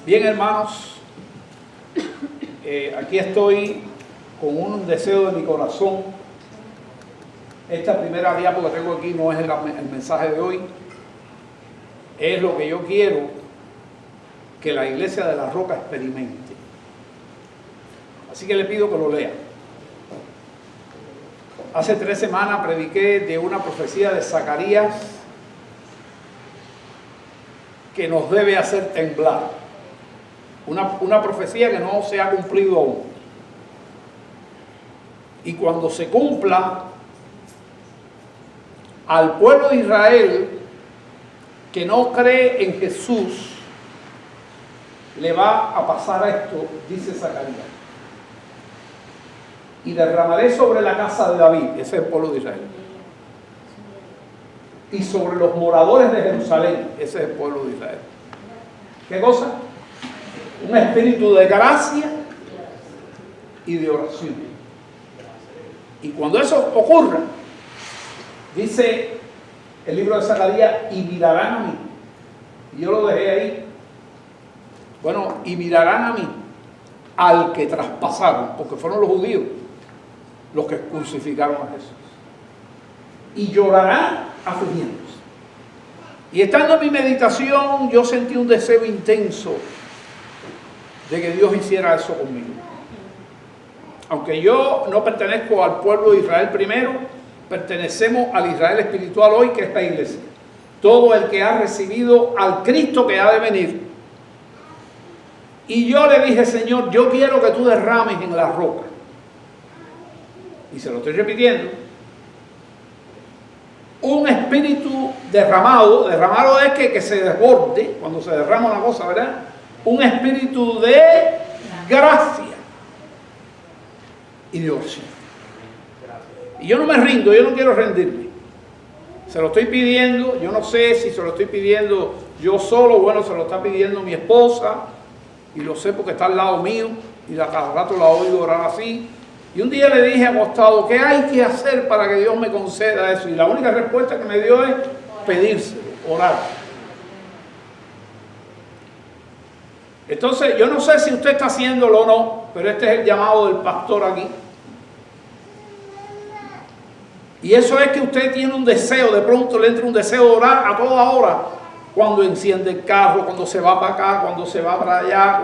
Bien, hermanos, aquí estoy con un deseo de mi corazón. Esta primera diapo que tengo aquí no es el mensaje de hoy, es lo que yo quiero que la Iglesia de la Roca experimente. Así que le pido que lo lea. Hace 3 semanas prediqué de una profecía de Zacarías que nos debe hacer temblar. Una profecía que no se ha cumplido aún. Y cuando se cumpla, al pueblo de Israel que no cree en Jesús, le va a pasar esto, dice Zacarías. Y derramaré sobre la casa de David, ese es el pueblo de Israel, y sobre los moradores de Jerusalén, ese es el pueblo de Israel. ¿Qué cosa? Un espíritu de gracia y de oración. Y cuando eso ocurra, dice el libro de Zacarías, y mirarán a mí. Y yo lo dejé ahí. Bueno, y mirarán a mí, al que traspasaron, porque fueron los judíos los que crucificaron a Jesús. Y llorarán afligiéndose. Y estando en mi meditación, yo sentí un deseo intenso de que Dios hiciera eso conmigo. Aunque yo no pertenezco al pueblo de Israel primero, pertenecemos al Israel espiritual hoy, que es la iglesia. Todo el que ha recibido al Cristo que ha de venir. Y yo le dije, Señor, yo quiero que tú derrames en la roca. Y se lo estoy repitiendo. Un espíritu derramado es que se desborde, cuando se derrama una cosa, ¿verdad? Un espíritu de gracia y de oración. Y yo no me rindo, yo no quiero rendirme. Se lo estoy pidiendo, yo no sé si se lo estoy pidiendo yo solo, bueno, se lo está pidiendo mi esposa, y lo sé porque está al lado mío, y a cada rato la oigo orar así. Y un día le dije acostado, ¿qué hay que hacer para que Dios me conceda eso? Y la única respuesta que me dio es pedírselo, orar. Entonces, yo no sé si usted está haciéndolo o no, pero este es el llamado del pastor aquí. Y eso es que usted tiene un deseo, de pronto le entra un deseo de orar a toda hora, cuando enciende el carro, cuando se va para acá, cuando se va para allá.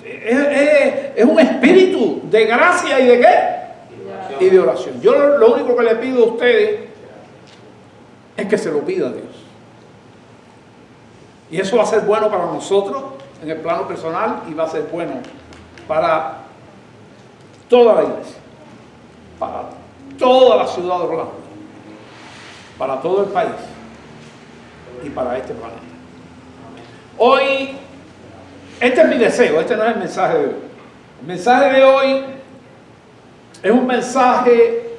Es un espíritu de gracia y de ¿qué? Y de oración. Yo lo único que le pido a ustedes es que se lo pida a Dios. Y eso va a ser bueno para nosotros en el plano personal y va a ser bueno para toda la iglesia, para toda la ciudad de Orlando. para todo el país y para este planeta. Hoy, este es mi deseo, este no es el mensaje de hoy. El mensaje de hoy es un mensaje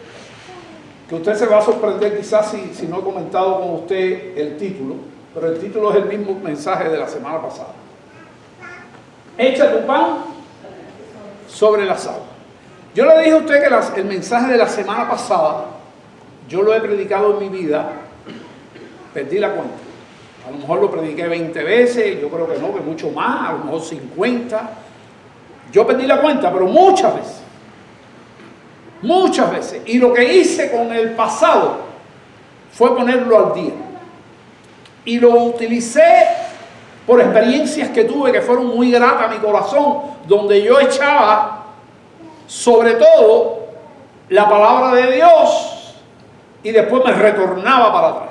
que usted se va a sorprender quizás si no he comentado con usted el título, pero el título es el mismo mensaje de la semana pasada. Echa tu pan sobre las aguas. Yo le dije a usted que el mensaje de la semana pasada, yo lo he predicado en mi vida, perdí la cuenta. A lo mejor lo prediqué 20 veces, yo creo que no, que mucho más, a lo mejor 50. Yo perdí la cuenta, pero muchas veces. Muchas veces. Y lo que hice con el pasado fue ponerlo al día. Y lo utilicé por experiencias que tuve que fueron muy gratas a mi corazón, donde yo echaba sobre todo la palabra de Dios y después me retornaba para atrás.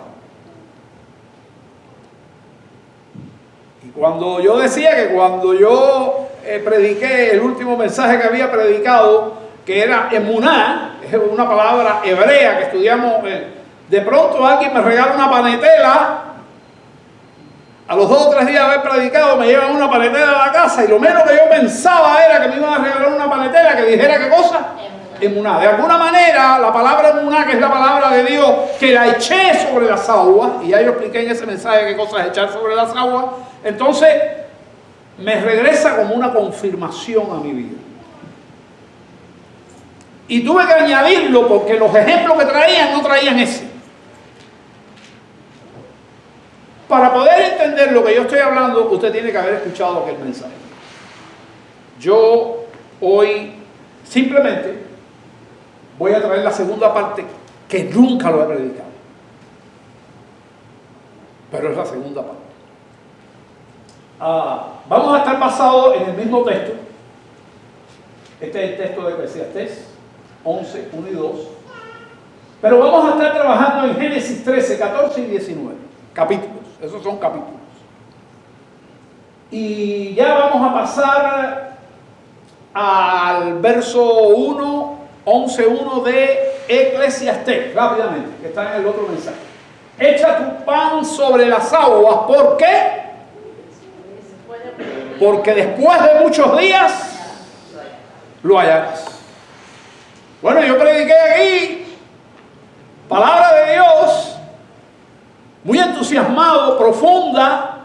Y cuando yo decía que cuando yo prediqué el último mensaje que había predicado, que era emuná, es una palabra hebrea que estudiamos, de pronto alguien me regala una panetela. A los 2 o 3 días de haber predicado me llevan una panetela a la casa y lo menos que yo pensaba era que me iban a regalar una panetela que dijera ¿qué cosa? Emuná. De alguna manera la palabra emuná, que es la palabra de Dios, que la eché sobre las aguas, y ya yo expliqué en ese mensaje qué cosa es echar sobre las aguas, entonces me regresa como una confirmación a mi vida. Y tuve que añadirlo porque los ejemplos que traían no traían ese. Para poder entender lo que yo estoy hablando, usted tiene que haber escuchado aquel mensaje. Yo hoy simplemente voy a traer la segunda parte que nunca lo he predicado. Pero es la segunda parte. Vamos a estar basados en el mismo texto. Este es el texto de Eclesiastés 11, 1 y 2. Pero vamos a estar trabajando en Génesis 13, 14 y 19. Capítulos. Esos son capítulos. Y ya vamos a pasar al verso 1, 11:1 de Eclesiastés, rápidamente, que está en el otro mensaje. Echa tu pan sobre las aguas, ¿por qué? Porque después de muchos días lo hallarás. Bueno, yo prediqué aquí palabra de Dios, muy entusiasmado, profunda.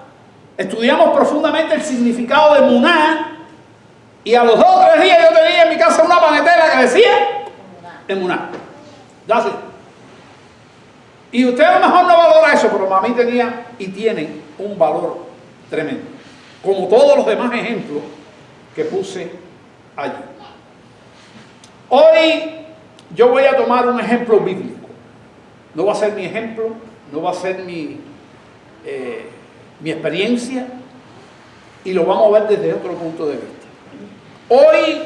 Estudiamos profundamente el significado de emuná, y a los 2 o 3 días yo tenía en mi casa una panetela que decía emuná. That's it. Y usted a lo mejor no valora eso, pero para mí tenía y tiene un valor tremendo, como todos los demás ejemplos que puse allí. Hoy yo voy a tomar un ejemplo bíblico. No va a ser mi ejemplo, no va a ser mi experiencia, y lo vamos a ver desde otro punto de vista. Hoy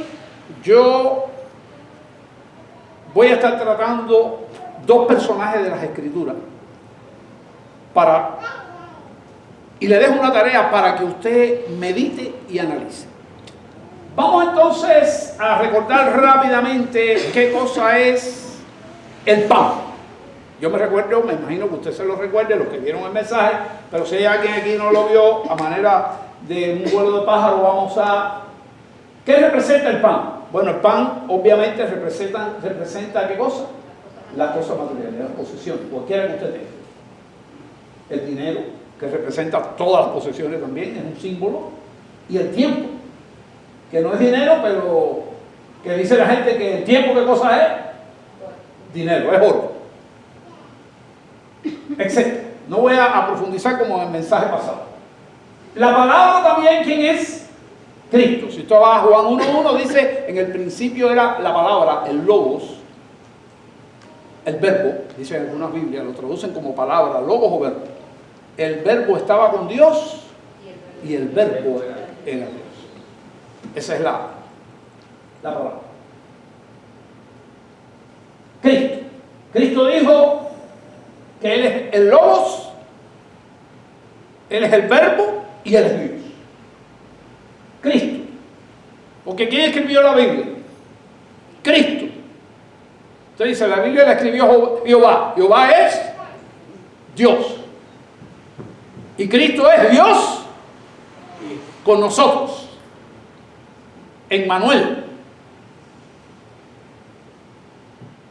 yo voy a estar tratando 2 personajes de las Escrituras y le dejo una tarea para que usted medite y analice. Vamos entonces a recordar rápidamente qué cosa es el pan. Yo me imagino que usted se lo recuerde, los que vieron el mensaje, pero si hay alguien aquí no lo vio, a manera de un vuelo de pájaro vamos a... ¿Qué representa el pan? Bueno, el pan obviamente representa ¿qué cosa? Las cosas materiales, las posesiones, cualquiera que usted tenga. El dinero, que representa todas las posesiones también, es un símbolo. Y el tiempo, que no es dinero, pero que dice la gente que el tiempo, ¿qué cosa es? Dinero, es oro. Etcétera. No voy a profundizar como en el mensaje pasado. La palabra también, ¿quién es? Cristo. Si usted va a Juan 1:1, dice, en el principio era la palabra, el logos, el verbo, dice en algunas Biblias, lo traducen como palabra, logos o verbo. El verbo estaba con Dios y el verbo era Dios. Esa es la palabra. Cristo. Cristo dijo que Él es el logos, Él es el verbo y Él es Dios. Cristo. Porque ¿quién escribió la Biblia? Cristo. Usted dice, la Biblia la escribió Jehová. Jehová es Dios. Y Cristo es Dios con nosotros. Emmanuel.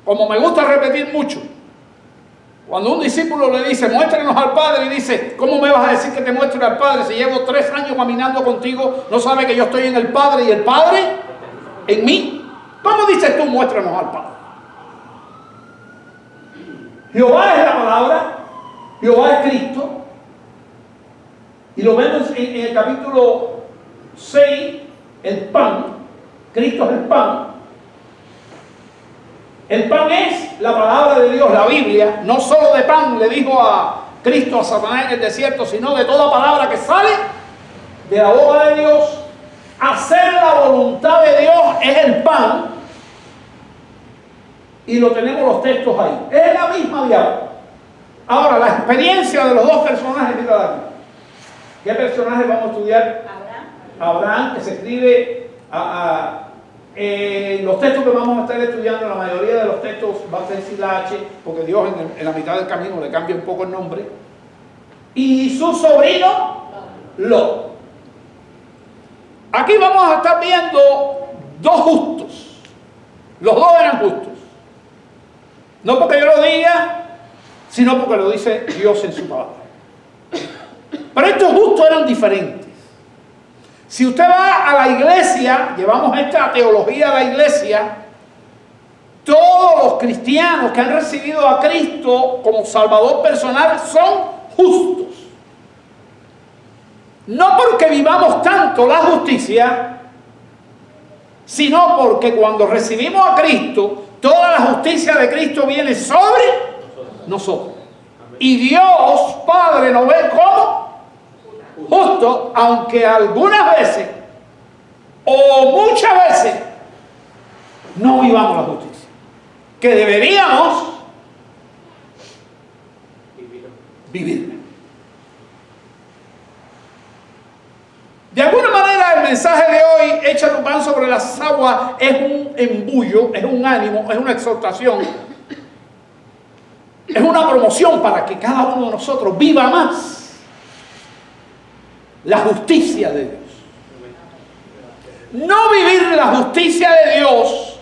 Como me gusta repetir mucho, cuando un discípulo le dice, muéstrenos al Padre, y dice, ¿cómo me vas a decir que te muestre al Padre? Si llevo 3 años caminando contigo, ¿no sabes que yo estoy en el Padre y el Padre en mí? ¿Cómo dices tú, muéstranos al Padre? Jehová es la palabra, Jehová es Cristo, y lo vemos en el capítulo 6, el pan. Cristo es el pan. El pan es la palabra de Dios, la Biblia. No solo de pan le dijo a Cristo a Satanás en el desierto, sino de toda palabra que sale de la boca de Dios. Hacer la voluntad de Dios es el pan. Y lo tenemos los textos ahí. Es la misma diablo. Ahora, la experiencia de los dos personajes, mira aquí. ¿Qué personaje vamos a estudiar? Abraham, que se escribe los textos que vamos a estar estudiando, la mayoría de los textos va a ser sin la H, porque Dios en la mitad del camino le cambia un poco el nombre. Y su sobrino, Lot. Aquí vamos a estar viendo dos justos. Los dos eran justos. No porque yo lo diga, sino porque lo dice Dios en su palabra. Pero estos justos eran diferentes. Si usted va a la iglesia, llevamos esta teología a la iglesia, todos los cristianos que han recibido a Cristo como Salvador personal son justos. No porque vivamos tanto la justicia, sino porque cuando recibimos a Cristo, toda la justicia de Cristo viene sobre nosotros. Y Dios Padre nos ve como justo, aunque algunas veces o muchas veces no vivamos la justicia que deberíamos vivir. De alguna manera el mensaje de hoy, echa tu pan sobre las aguas, es un embullo, es un ánimo, es una exhortación, es una promoción para que cada uno de nosotros viva más la justicia de Dios. No vivir la justicia de Dios,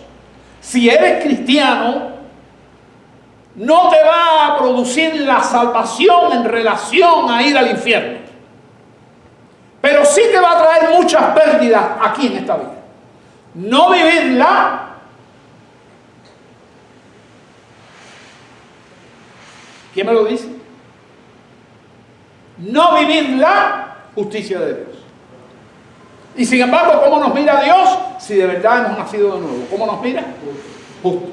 si eres cristiano, no te va a producir la salvación en relación a ir al infierno. Pero sí te va a traer muchas pérdidas aquí en esta vida. No vivirla, ¿quién me lo dice? No vivir la justicia de Dios. Y sin embargo, ¿cómo nos mira Dios? Si de verdad hemos nacido de nuevo. ¿Cómo nos mira? Justos.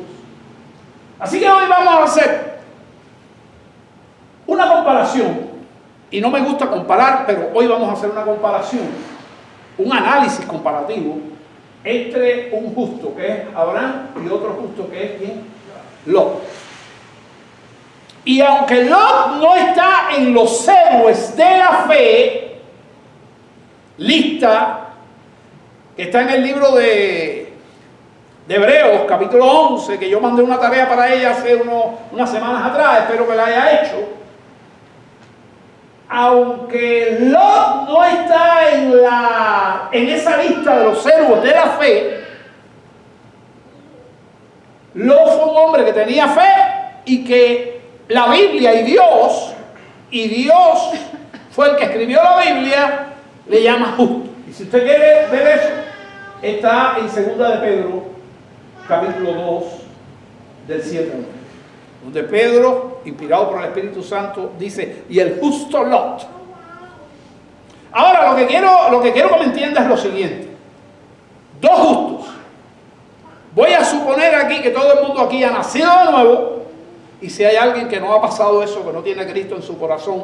Así que hoy vamos a hacer una comparación. Y no me gusta comparar, pero hoy vamos a hacer una comparación, un análisis comparativo entre un justo que es Abraham y otro justo que es ¿quién? Lot. Y aunque Lot no está en los héroes de la fe, lista que está en el libro de Hebreos, capítulo 11, que yo mandé una tarea para ella hace unas semanas atrás, espero que la haya hecho. Aunque Lot no está en esa lista de los héroes de la fe, Lot fue un hombre que tenía fe y que la Biblia y Dios fue el que escribió la Biblia, le llama justo. Y si usted quiere ver eso, está en 2 de Pedro, capítulo 2, del 7 al 9. Donde Pedro, inspirado por el Espíritu Santo, dice, y el justo Lot. Ahora, lo que quiero que me entiendas es lo siguiente. Dos justos. Voy a suponer aquí que todo el mundo aquí ha nacido de nuevo, y si hay alguien que no ha pasado eso, que no tiene a Cristo en su corazón,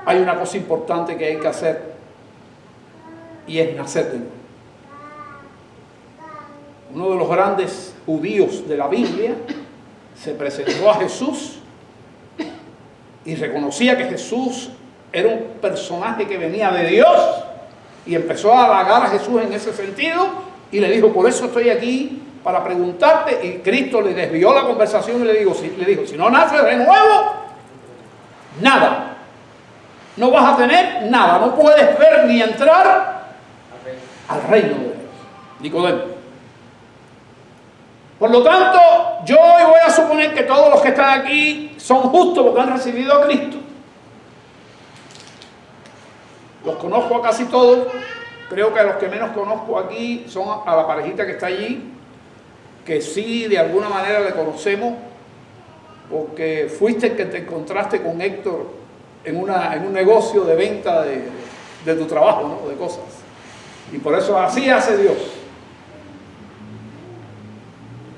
hay una cosa importante que hay que hacer, y es nacer de nuevo. Uno de los grandes judíos de la Biblia se presentó a Jesús y reconocía que Jesús era un personaje que venía de Dios y empezó a halagar a Jesús en ese sentido y le dijo, por eso estoy aquí para preguntarte, y Cristo le desvió la conversación y le dijo, si no naces de nuevo, nada. No vas a tener nada, no puedes ver ni entrar al reino de Dios. Nicodemo. Por lo tanto, yo hoy voy a suponer que todos los que están aquí son justos porque han recibido a Cristo. Los conozco a casi todos. Creo que a los que menos conozco aquí son a la parejita que está allí, que sí de alguna manera le conocemos, porque fuiste el que te encontraste con Héctor en un negocio de venta de tu trabajo, ¿no? De cosas. Y por eso así hace Dios.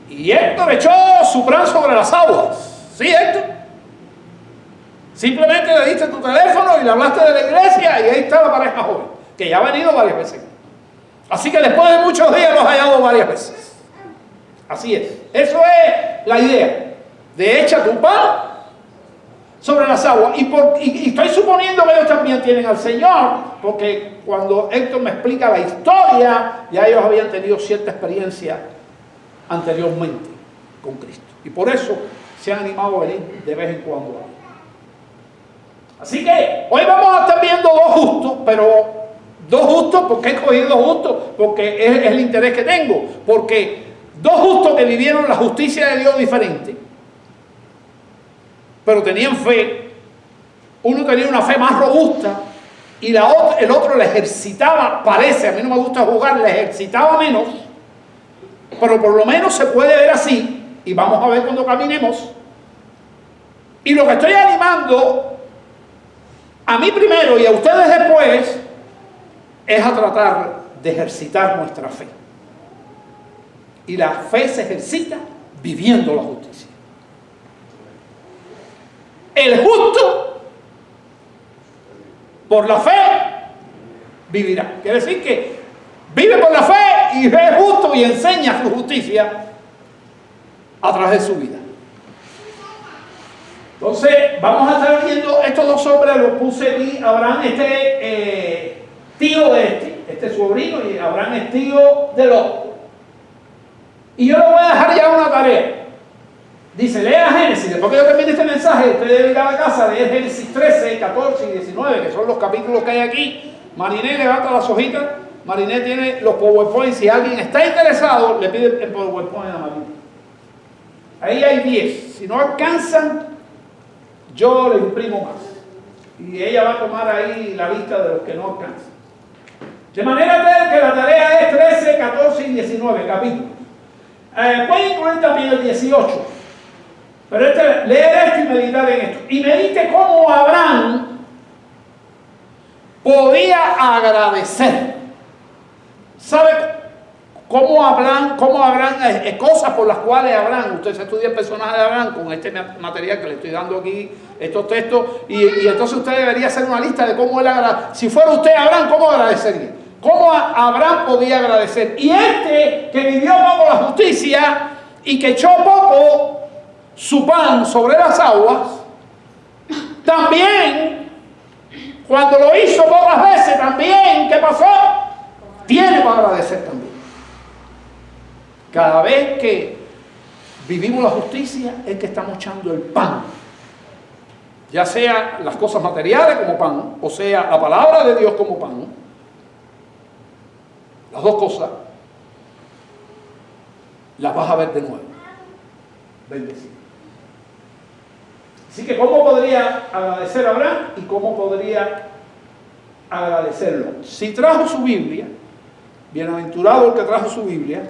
Y Héctor echó su plan sobre las aguas. ¿Sí, Héctor? Simplemente le diste tu teléfono y le hablaste de la iglesia y ahí está la pareja joven, que ya ha venido varias veces. Así que después de muchos días los ha hallado varias veces. Así es. Eso es la idea. De echa tu pan sobre las aguas. Y estoy suponiendo que ellos también tienen al Señor, porque cuando Héctor me explica la historia, ya ellos habían tenido cierta experiencia anteriormente con Cristo. Y por eso se han animado a venir de vez en cuando. Así que hoy vamos a estar viendo dos justos, pero dos justos, ¿por qué he escogido dos justos? Porque es el interés que tengo. Porque dos justos que vivieron la justicia de Dios diferente, pero tenían fe. Uno tenía una fe más robusta y el otro la ejercitaba, parece, a mí no me gusta jugar, la ejercitaba menos, pero por lo menos se puede ver así, y vamos a ver cuando caminemos. Y lo que estoy animando a mí primero y a ustedes después es a tratar de ejercitar nuestra fe. Y la fe se ejercita viviendo la justicia. El justo por la fe vivirá. Quiere decir que vive por la fe y es justo y enseña su justicia a través de su vida. Entonces, vamos a estar viendo estos dos hombres, los puse aquí, Abraham, tío de este sobrino, y Abraham es tío del otro. Y yo le voy a dejar ya una tarea. Dice, lea Génesis, después que yo termine este mensaje, usted debe ir a la casa, leer Génesis 13, 14 y 19, que son los capítulos que hay aquí. Mariné levanta las hojitas, Mariné tiene los PowerPoint, si alguien está interesado, le pide el PowerPoint a Mariné. Ahí hay 10, si no alcanzan, yo le imprimo más. Y ella va a tomar ahí la lista de los que no alcanzan. De manera tal que la tarea es 13, 14 y 19 capítulos. Pueden incluir también el 18. Pero leer esto y meditar en esto. Y medite cómo Abraham podía agradecer. ¿Sabe cómo Abraham, cosas por las cuales Abraham, usted se estudia el personaje de Abraham con este material que le estoy dando aquí, estos textos, y entonces usted debería hacer una lista de cómo él agradece. Si fuera usted Abraham, ¿cómo agradecería? ¿Cómo Abraham podía agradecer? Y que vivió poco la justicia y que echó poco su pan sobre las aguas, también, cuando lo hizo pocas veces, también, ¿qué pasó? Tiene para agradecer también. Cada vez que vivimos la justicia es que estamos echando el pan. Ya sea las cosas materiales como pan, o sea la palabra de Dios como pan. Las dos cosas las vas a ver de nuevo. Bendecido. Así que ¿cómo podría agradecer a Abraham y cómo podría agradecerlo? Si trajo su Biblia, bienaventurado el que trajo su Biblia,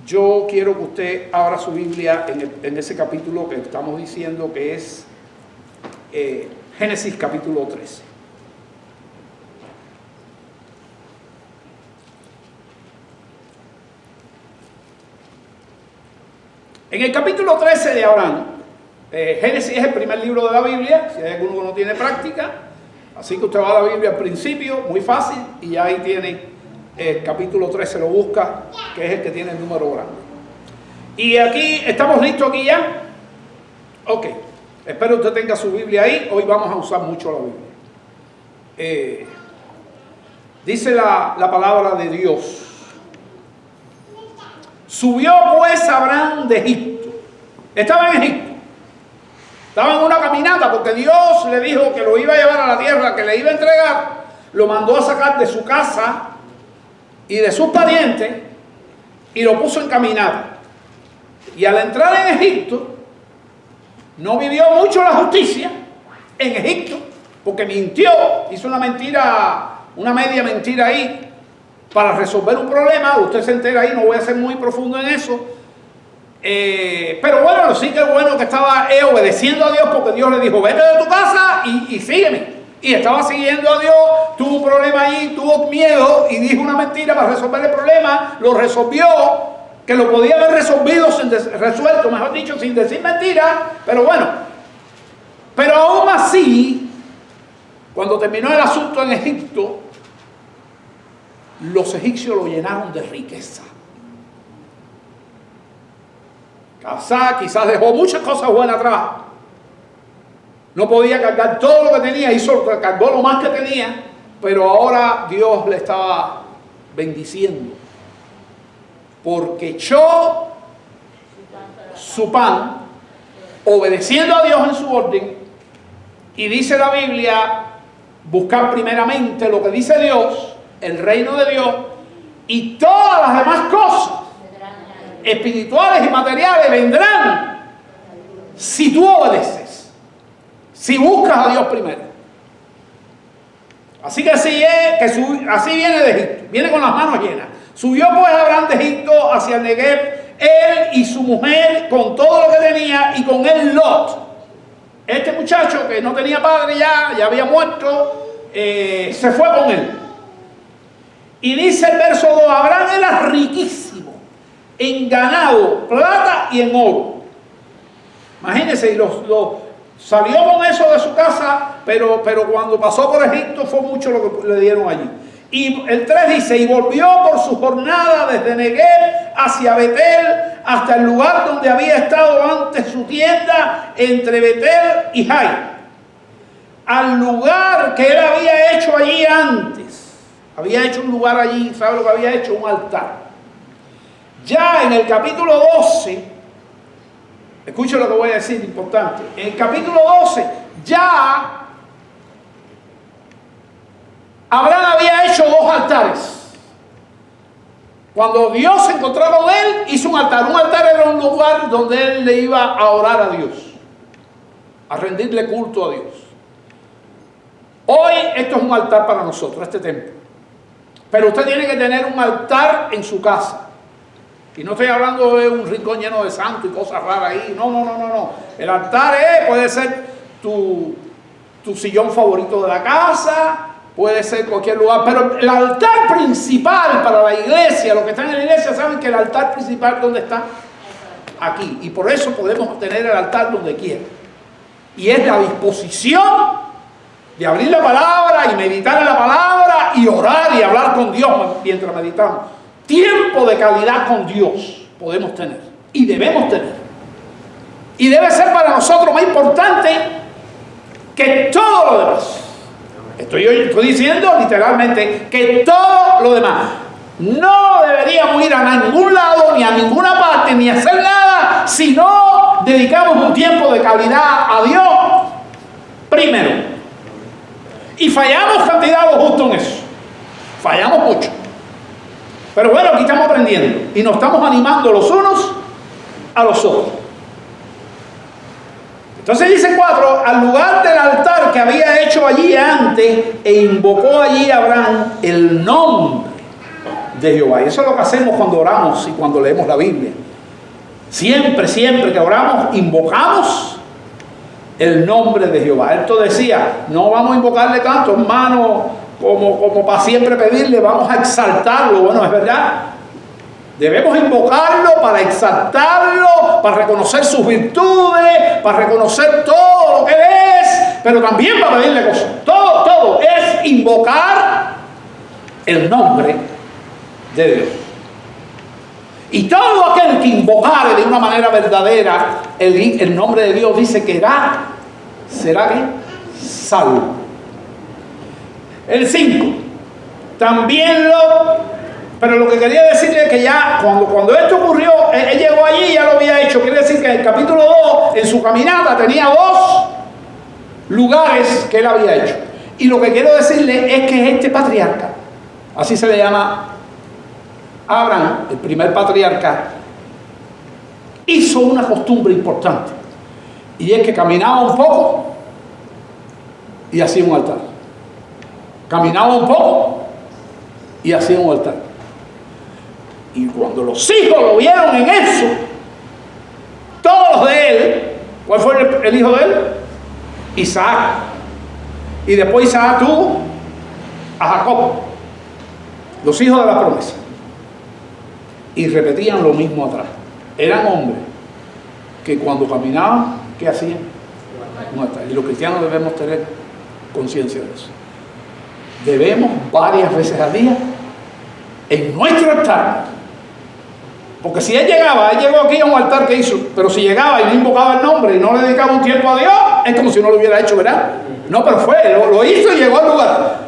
yo quiero que usted abra su Biblia en ese capítulo que estamos diciendo que es Génesis capítulo 13. En el capítulo 13 de Abraham, Génesis es el primer libro de la Biblia, si hay alguno que no tiene práctica, así que usted va a la Biblia al principio, muy fácil, y ya ahí tiene el capítulo 13, lo busca, que es el que tiene el número grande. Y aquí, ¿estamos listos aquí ya? Ok, espero que usted tenga su Biblia ahí, hoy vamos a usar mucho la Biblia. Dice la palabra de Dios. Subió pues Abraham de Egipto. Estaba en Egipto. Estaba en una caminata porque Dios le dijo que lo iba a llevar a la tierra que le iba a entregar. Lo mandó a sacar de su casa y de sus parientes y lo puso en caminata. Y al entrar en Egipto, no vivió mucho la justicia en Egipto, porque mintió, hizo una mentira, una media mentira ahí para resolver un problema. Usted se entera ahí, no voy a ser muy profundo en eso. Pero bueno, sí que es bueno que estaba obedeciendo a Dios, porque Dios le dijo, vete de tu casa y sígueme. Y estaba siguiendo a Dios, tuvo un problema ahí, tuvo miedo y dijo una mentira para resolver el problema, lo resolvió, que lo podía haber resuelto, mejor dicho, sin decir mentira, pero bueno. Pero aún así, cuando terminó el asunto en Egipto, los egipcios lo llenaron de riqueza. Quizás dejó muchas cosas buenas atrás. No podía cargar todo lo que tenía, cargó lo más que tenía, pero ahora Dios le estaba bendiciendo, porque echó su pan, obedeciendo a Dios en su orden, y dice la Biblia, buscar primeramente lo que dice Dios, el reino de Dios, y todas las demás cosas espirituales y materiales vendrán si tú obedeces, si buscas a Dios primero. Así que así viene de Egipto, viene con las manos llenas. Subió pues Abraham de Egipto hacia el Negev, él y su mujer con todo lo que tenía, y con él Lot. Este muchacho que no tenía padre ya había muerto, se fue con él. Y dice el verso 2, Abraham era riquísimo en ganado, plata y en oro. Imagínense, salió con eso de su casa, pero cuando pasó por Egipto fue mucho lo que le dieron allí. Y el 3 dice, y volvió por su jornada desde Negev hacia Betel, hasta el lugar donde había estado antes su tienda, entre Betel y Jai, al lugar que él había hecho allí antes. Había hecho un lugar allí, ¿sabe lo que había hecho? Un altar. Ya en el capítulo 12, escuchen lo que voy a decir, importante. En el capítulo 12, ya Abraham había hecho 2 altares. Cuando Dios se encontró con él, hizo un altar. Un altar era un lugar donde él le iba a orar a Dios, a rendirle culto a Dios. Hoy esto es un altar para nosotros, este templo. Pero usted tiene que tener un altar en su casa. Y no estoy hablando de un rincón lleno de santos y cosas raras ahí. No. El altar puede ser tu sillón favorito de la casa, puede ser cualquier lugar. Pero el altar principal para la iglesia, los que están en la iglesia saben que el altar principal, ¿dónde está? Aquí. Y por eso podemos tener el altar donde quiera. Y es la disposición de abrir la palabra y meditar en la palabra y orar y hablar con Dios mientras meditamos. Tiempo de calidad con Dios podemos tener y debemos tener. Y debe ser para nosotros más importante que todo lo demás. Estoy diciendo literalmente que todo lo demás. No deberíamos ir a ningún lado, ni a ninguna parte, ni hacer nada si no dedicamos un tiempo de calidad a Dios primero. Y fallamos cantidad lo justo en eso. Fallamos mucho. Pero bueno, aquí estamos aprendiendo y nos estamos animando los unos a los otros. Entonces dice 4, al lugar del altar que había hecho allí antes, e invocó allí Abraham el nombre de Jehová. Y eso es lo que hacemos cuando oramos y cuando leemos la Biblia. Siempre que oramos, invocamos el nombre de Jehová. Esto decía, no vamos a invocarle tanto, hermano, como para siempre pedirle, vamos a exaltarlo. Bueno, es verdad. Debemos invocarlo para exaltarlo, para reconocer sus virtudes, para reconocer todo lo que Él es, pero también para pedirle cosas. Todo es invocar el nombre de Dios. Y todo aquel que invocare de una manera verdadera el nombre de Dios, dice que será ¿qué? Salvo. El 5. También Pero lo que quería decirle es que ya cuando esto ocurrió, él llegó allí y ya lo había hecho. Quiere decir que en el capítulo 2, en su caminata, tenía 2 lugares que él había hecho. Y lo que quiero decirle es que este patriarca, así se le llama Abraham, el primer patriarca, hizo una costumbre importante. Y es que caminaba un poco y hacía un altar. Caminaba un poco y hacía un altar. Y cuando los hijos lo vieron en eso, todos los de él, ¿cuál fue el hijo de él? Isaac. Y después Isaac tuvo a Jacob, los hijos de la promesa. Y repetían lo mismo atrás. Eran hombres que cuando caminaban, ¿qué hacían? Un altar. Y los cristianos debemos tener conciencia de eso. Debemos varias veces al día en nuestro altar. Porque si él llegó aquí a un altar que hizo, pero si llegaba y no invocaba el nombre y no le dedicaba un tiempo a Dios, es como si no lo hubiera hecho, ¿verdad? No, pero lo hizo y llegó al lugar.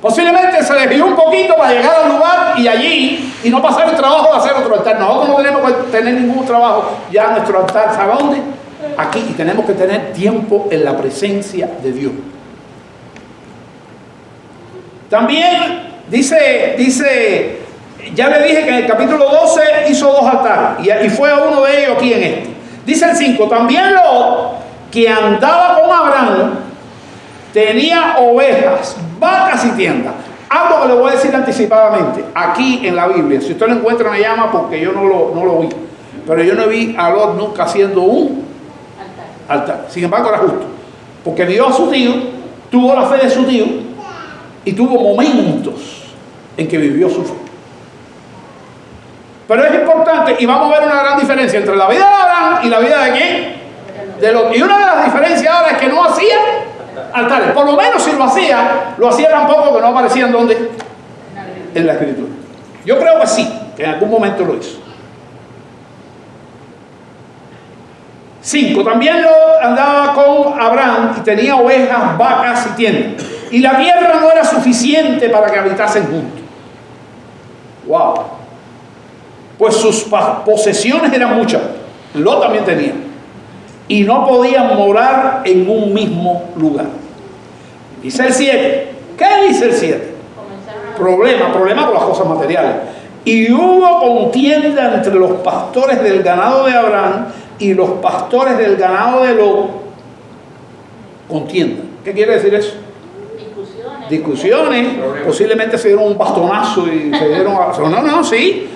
Posiblemente se desvió un poquito para llegar al lugar y allí, y no pasar el trabajo de hacer otro altar. Nosotros no tenemos que tener ningún trabajo ya en nuestro altar. ¿Sabe dónde? Aquí. Y tenemos que tener tiempo en la presencia de Dios. También dice, ya le dije que en el capítulo 12 hizo 2 altares y fue a uno de ellos aquí en este. Dice el 5, también Lot, que andaba con Abraham, tenía ovejas, vacas y tiendas. Algo que le voy a decir anticipadamente, aquí en la Biblia, si usted lo encuentra me llama porque yo no lo vi, pero yo no vi a Lot nunca haciendo un altar. Sin embargo era justo, porque vio a su tío, tuvo la fe de su tío y tuvo momentos en que vivió su fe. Pero es importante, y vamos a ver una gran diferencia entre la vida de Abraham y la vida de quién, de Lot. Y una de las diferencias ahora es que no hacía altares. Por lo menos si lo hacía tampoco que no aparecían donde en la escritura. Yo creo que sí, que en algún momento lo hizo. 5. También Lot andaba con Abraham y tenía ovejas, vacas y tiendas. Y la tierra no era suficiente para que habitasen juntos. Wow. Pues sus posesiones eran muchas. Lot también tenía. Y no podían morar en un mismo lugar. Dice el 7. ¿Qué dice el 7? Problema con las cosas materiales. Y hubo contienda entre los pastores del ganado de Abraham y los pastores del ganado de Lot. Contienda. ¿Qué quiere decir eso? Discusiones. Posiblemente se dieron un bastonazo y se dieron sí.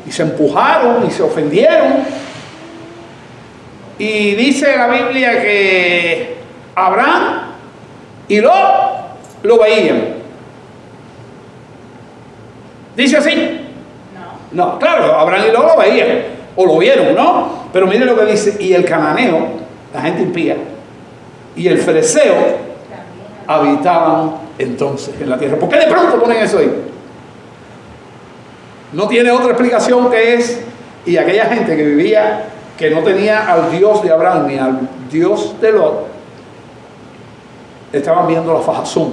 Y se empujaron y se ofendieron. Y dice la Biblia que Abraham y Lot lo veían. ¿Dice así? No, claro, Abraham y Lot lo veían, o lo vieron, ¿no? Pero mire lo que dice, y el cananeo, la gente impía, y el fereceo habitaban entonces en la tierra. ¿Por qué de pronto ponen eso ahí? No tiene otra explicación que es, y aquella gente que vivía, que no tenía al Dios de Abraham ni al Dios de Lot, estaban viendo la fajazón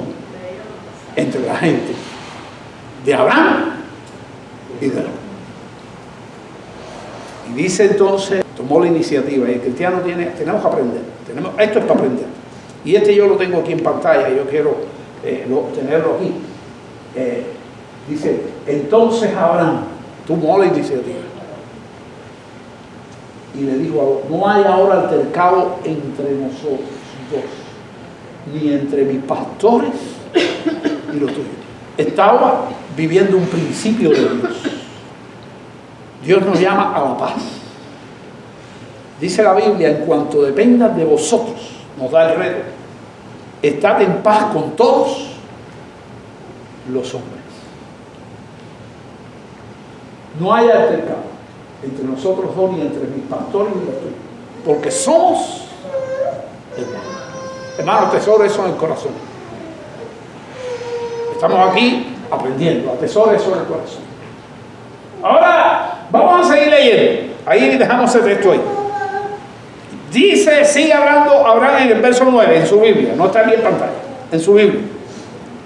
entre la gente de Abraham y de Lot. Y dice entonces, tomó la iniciativa, y el cristiano tenemos que aprender, esto es para aprender. Y yo lo tengo aquí en pantalla, yo quiero tenerlo aquí. Dice, entonces Abraham tomó la iniciativa y le dijo a Lot, no hay ahora altercado entre nosotros dos, ni entre mis pastores y los tuyos. Estaba viviendo un principio de Dios. Dios nos llama a la paz. Dice la Biblia, en cuanto dependa de vosotros, nos da el reto, estad en paz con todos los hombres. No hay altercado entre nosotros dos ni entre mis pastores y los tuyos, porque somos hermanos. Hermanos, tesoro eso en el corazón. Estamos aquí aprendiendo, atesoro eso en el corazón. Ahora vamos a seguir leyendo. Ahí dejamos el texto ahí. Dice, sigue hablando Abraham en el verso 9, en su Biblia, no está aquí en pantalla, en su Biblia.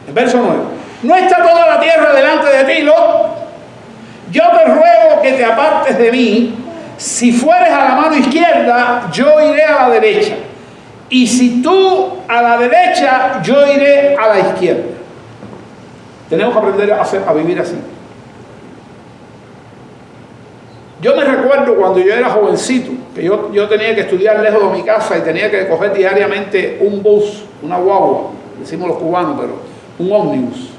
El verso 9. ¿No está toda la tierra delante de ti, Lot? yo te ruego que te apartes de mí. Si fueres a la mano izquierda, yo iré a la derecha. Y si tú a la derecha, yo iré a la izquierda. Tenemos que aprender a vivir así. Yo me recuerdo cuando yo era jovencito, que yo tenía que estudiar lejos de mi casa y tenía que coger diariamente un bus, una guagua, decimos los cubanos, pero un ómnibus.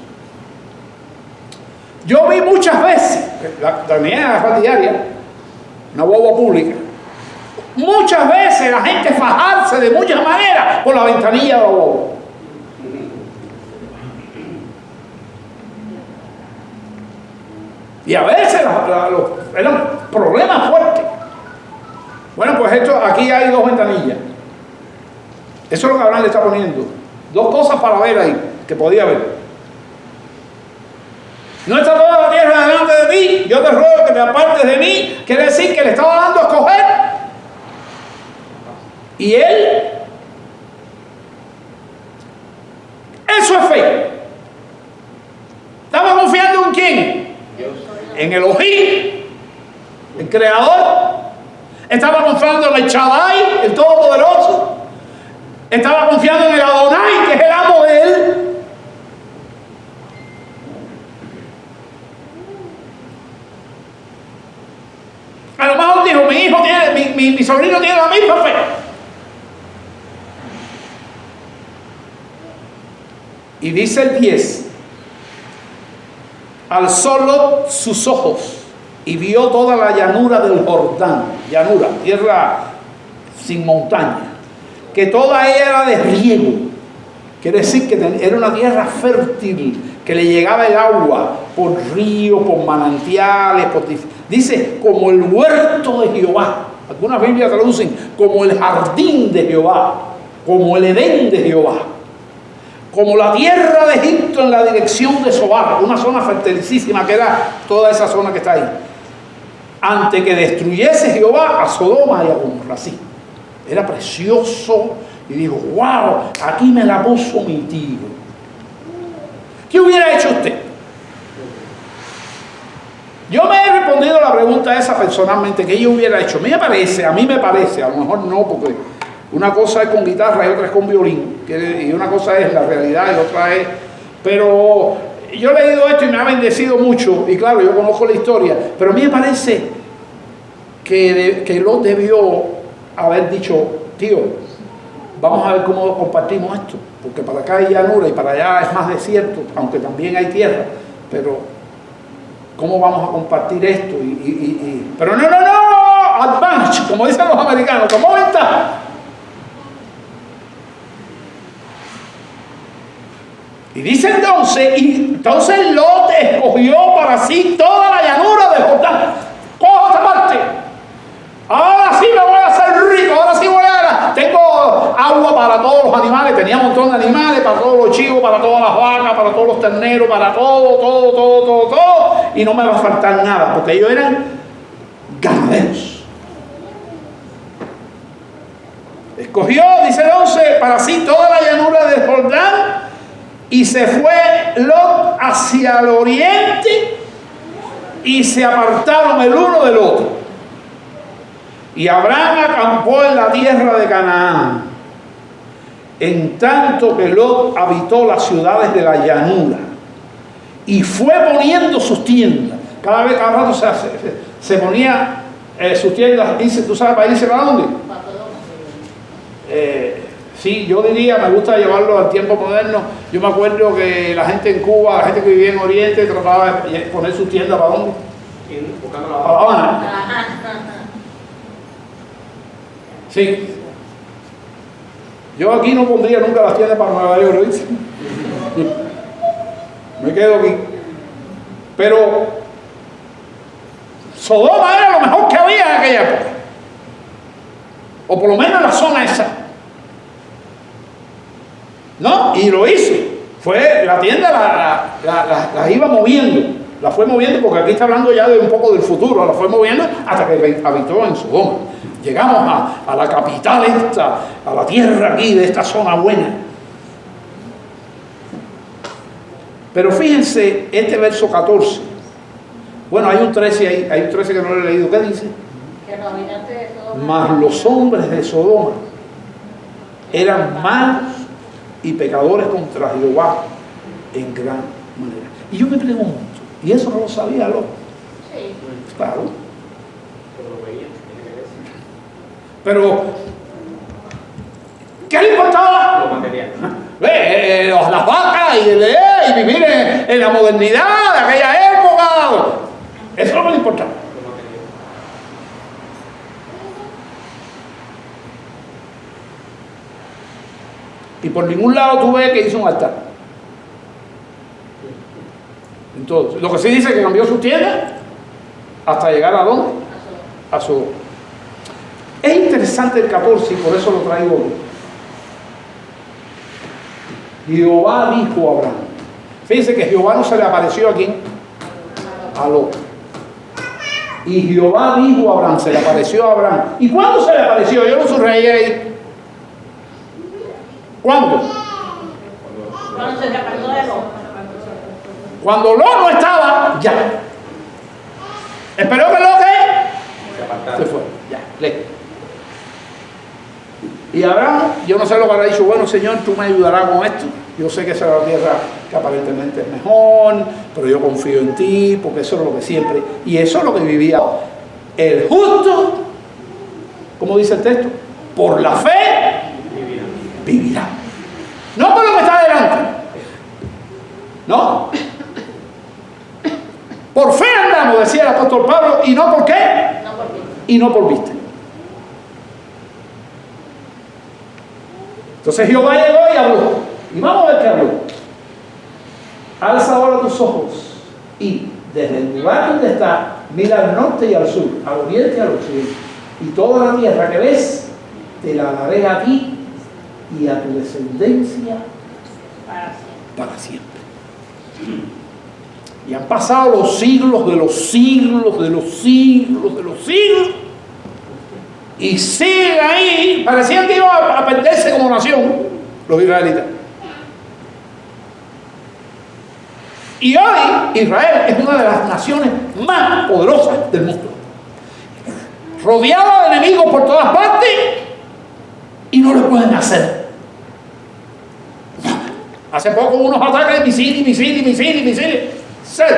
Yo vi muchas veces, la diaria, una guagua pública, muchas veces la gente fajarse de muchas maneras por la ventanilla de la guagua. Y a veces eran problemas fuertes. Bueno, pues aquí hay dos ventanillas. Eso es lo que Abraham le está poniendo. Dos cosas para ver ahí, que podía ver. No está toda la tierra delante de ti, yo te ruego que te apartes de mí. Quiere decir que le estaba dando a escoger. Y él, eso es fe. ¿Estaba confiando en quién? En Elohim, el creador. Estaba confiando en el Shaddai, el todopoderoso. Estaba confiando en el Adonai, que es el amo de él. A lo mejor dijo, mi hijo tiene, mi sobrino tiene la misma fe. Y dice el 10, alzó Lot sus ojos y vio toda la llanura del Jordán, llanura, tierra sin montaña, que toda ella era de riego. Quiere decir que era una tierra fértil, que le llegaba el agua por ríos, por manantiales, dice, como el huerto de Jehová. Algunas Biblias traducen como el jardín de Jehová, como el Edén de Jehová, como la tierra de Egipto en la dirección de Sobar, una zona fertilísima que era toda esa zona que está ahí. Antes que destruyese Jehová a Sodoma y a Gomorra, así. Era precioso. Y dijo, wow, aquí me la puso mi tío. ¿Qué hubiera hecho usted? Yo me he respondido a la pregunta esa personalmente, ¿qué yo hubiera hecho? A mí me parece, a lo mejor no, porque una cosa es con guitarra y otra es con violín, y una cosa es la realidad y otra es... Pero yo he leído esto y me ha bendecido mucho, y claro, yo conozco la historia, pero a mí me parece que Lot debió haber dicho, tío, vamos a ver cómo compartimos esto, porque para acá hay llanura y para allá es más desierto, aunque también hay tierra, pero ¿cómo vamos a compartir esto? Pero no, advance, como dicen los americanos, tomó ventaja. Y dice entonces Lot escogió para sí toda la llanura de Jordán. Cojo esta parte. Ahora sí me voy a hacer rico, ahora sí tengo agua para todos los animales, tenía un montón de animales, para todos los chivos, para todas las vacas, para todos los terneros, para todo, y no me va a faltar nada, porque ellos eran ganaderos. Escogió, dice el 11, para sí toda la llanura del Jordán, y se fue Lot hacia el oriente, y se apartaron el uno del otro. Y Abraham acampó en la tierra de Canaán, en tanto que Lot habitó las ciudades de la llanura, y fue poniendo sus tiendas. Cada rato se ponía sus tiendas. ¿Tú sabes para irse para dónde? Sí, yo diría, me gusta llevarlo al tiempo moderno. Yo me acuerdo que la gente en Cuba, la gente que vivía en Oriente, trataba de poner sus tiendas para dónde. Buscando la Habana. Sí. Yo aquí no pondría nunca las tiendas para Nueva York, ¿viste? Me quedo aquí. Pero Sodoma era lo mejor que había en aquella época. O por lo menos en la zona esa. ¿No? Y lo hizo. Fue la tienda, la iba moviendo. La fue moviendo, porque aquí está hablando ya de un poco del futuro. La fue moviendo hasta que habitó en Sodoma. Llegamos a la capital esta, a la tierra aquí de esta zona buena. Pero fíjense este verso 14. Bueno, hay un 13 ahí, hay un 13 que no lo he leído. ¿Qué dice? Que los habitantes de Sodoma. Mas los hombres de Sodoma eran malos y pecadores contra Jehová en gran manera. Y yo me pregunto, ¿y eso no lo sabía loco? Sí. Claro. Pero, ¿qué le importaba? Lo material. Las vacas y leer y vivir en la modernidad de aquella época. Eso es lo que le importaba. Lo material. Y por ningún lado tú ves que hizo un altar. Entonces, lo que sí dice es que cambió su tienda hasta llegar a dónde? A su. Es interesante el 14 y por eso lo traigo hoy. Jehová dijo a Abraham. Fíjense que Jehová no se le apareció a quién. A Lot. Y Jehová dijo a Abraham, se le apareció a Abraham. ¿Y cuándo se le apareció? Yo lo subrayé ahí. ¿Cuándo? Cuando se apartó de Lot. Cuando Lot no estaba, ya. Esperó que Lot se fue. Ya, lee. Y Abraham, yo no sé lo que habrá dicho, bueno Señor, tú me ayudarás con esto. Yo sé que esa es la tierra que aparentemente es mejor, pero yo confío en ti, porque eso es lo que siempre, y eso es lo que vivía el justo, como dice el texto, por la fe vivirá. No por lo que está adelante, no. Por fe andamos, decía el apóstol Pablo, y no por qué, No por qué. y no por vista. Entonces Jehová llegó y habló. Y vamos a ver qué habló. Alza ahora tus ojos y desde el lugar donde está, mira al norte y al sur, al oriente y al occidente. Y toda la tierra que ves, te la daré a ti y a tu descendencia para siempre. Y han pasado los siglos de los siglos de los siglos de los siglos. Y siguen ahí, parecían que iban a perderse como nación, los israelitas. Y hoy Israel es una de las naciones más poderosas del mundo. Rodeada de enemigos por todas partes y no le pueden hacer nada. Hace poco unos ataques de misiles. Cero.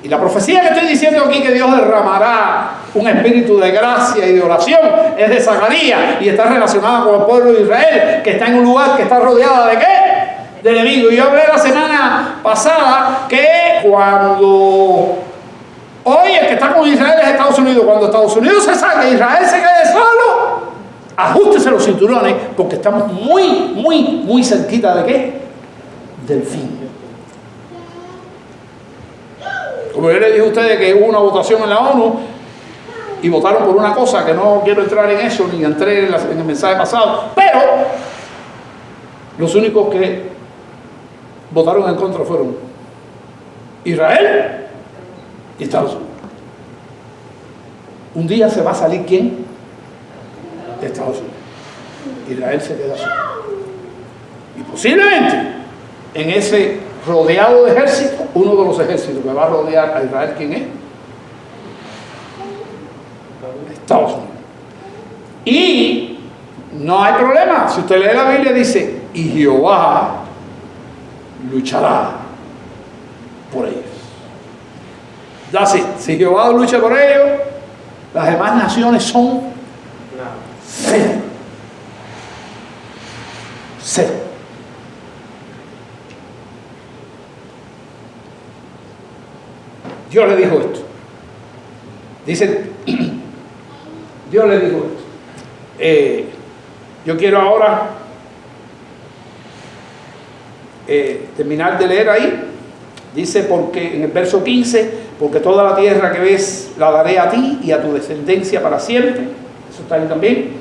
Y la profecía que estoy diciendo aquí, que Dios derramará un espíritu de gracia y de oración, es de Zacarías y está relacionada con el pueblo de Israel, que está en un lugar que está rodeada ¿de qué? De enemigos. Y yo hablé la semana pasada que cuando hoy el que está con Israel es Estados Unidos. Cuando Estados Unidos se salga y Israel se quede solo, ajústese los cinturones, porque estamos muy cerquita ¿de qué? Del fin. Como yo les dije a ustedes que hubo una votación en la ONU y votaron por una cosa que no quiero entrar en eso, ni entré en el mensaje pasado, pero los únicos que votaron en contra fueron Israel y Estados Unidos. Un día se va a salir ¿quién? De Estados Unidos. Israel se queda solo. Y posiblemente en ese rodeado de ejércitos, uno de los ejércitos que va a rodear a Israel, ¿quién es? Estados Unidos. Y no hay problema, si usted lee la Biblia dice, y Jehová luchará por ellos. Así, si Jehová lucha por ellos, las demás naciones son cero. Cero. Dios le dijo esto. Dice, Dios le dijo esto. Yo quiero ahora terminar de leer ahí. Dice, porque en el verso 15, porque toda la tierra que ves la daré a ti y a tu descendencia para siempre. Eso está ahí también.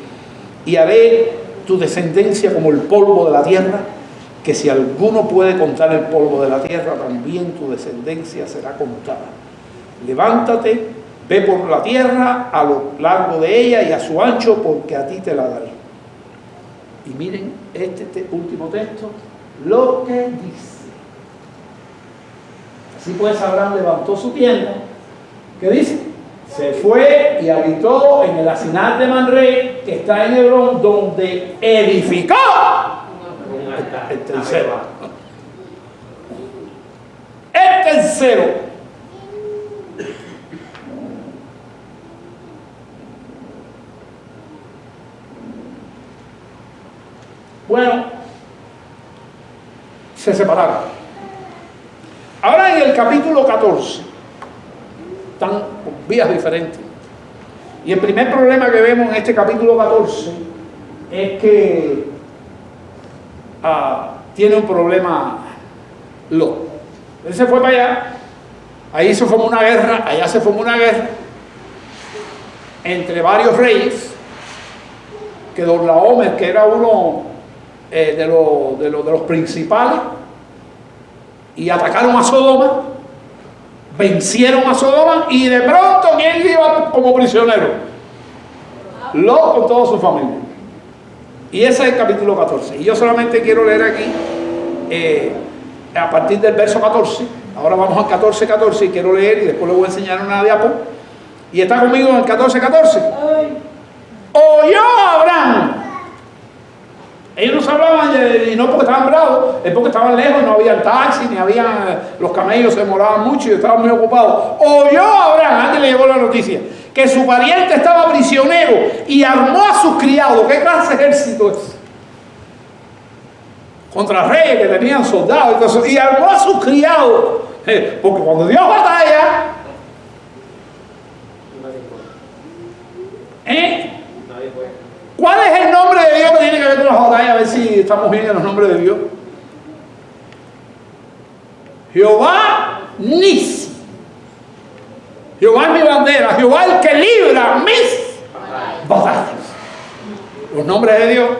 Y haré tu descendencia como el polvo de la tierra, que si alguno puede contar el polvo de la tierra, también tu descendencia será contada. Levántate, ve por la tierra a lo largo de ella y a su ancho, porque a ti te la daré. Y miren este último texto, lo que dice. Así pues Abraham levantó su tienda, ¿qué dice? Se fue y habitó en el hacinat de Manré, que está en Hebrón, donde edificó el tercero. El tercero. Bueno, se separaron. Ahora en el capítulo 14, están por vías diferentes. Y el primer problema que vemos en este capítulo 14 es que tiene un problema Lot. Él se fue para allá, ahí se formó una guerra, allá se formó una guerra entre varios reyes, que Dorlaomer, que era uno de los principales, y atacaron a Sodoma, vencieron a Sodoma, y de pronto ¿quién iba como prisionero? Lot con toda su familia. Y ese es el capítulo 14. Y yo solamente quiero leer aquí a partir del verso 14. Ahora vamos al 14:14 y quiero leer y después le voy a enseñar una diapo. Y está conmigo en el 14:14. Oyó Abraham. Ellos no se hablaban, y no porque estaban bravos, es porque estaban lejos, no había taxi, ni había, los camellos se demoraban mucho y estaban muy ocupados. Oyó Abraham, antes le llegó la noticia, que su pariente estaba prisionero y armó a sus criados. ¿Qué clase de ejército es? Contra reyes que tenían soldados, entonces, y armó a sus criados. Porque cuando Dios batalla, ¿cuál es el nombre de Dios que tiene que ver con las batallas? A ver si estamos bien en los nombres de Dios. Jehová Nisi. Jehová es mi bandera. Jehová el que libra mis batallas. Los nombres de Dios.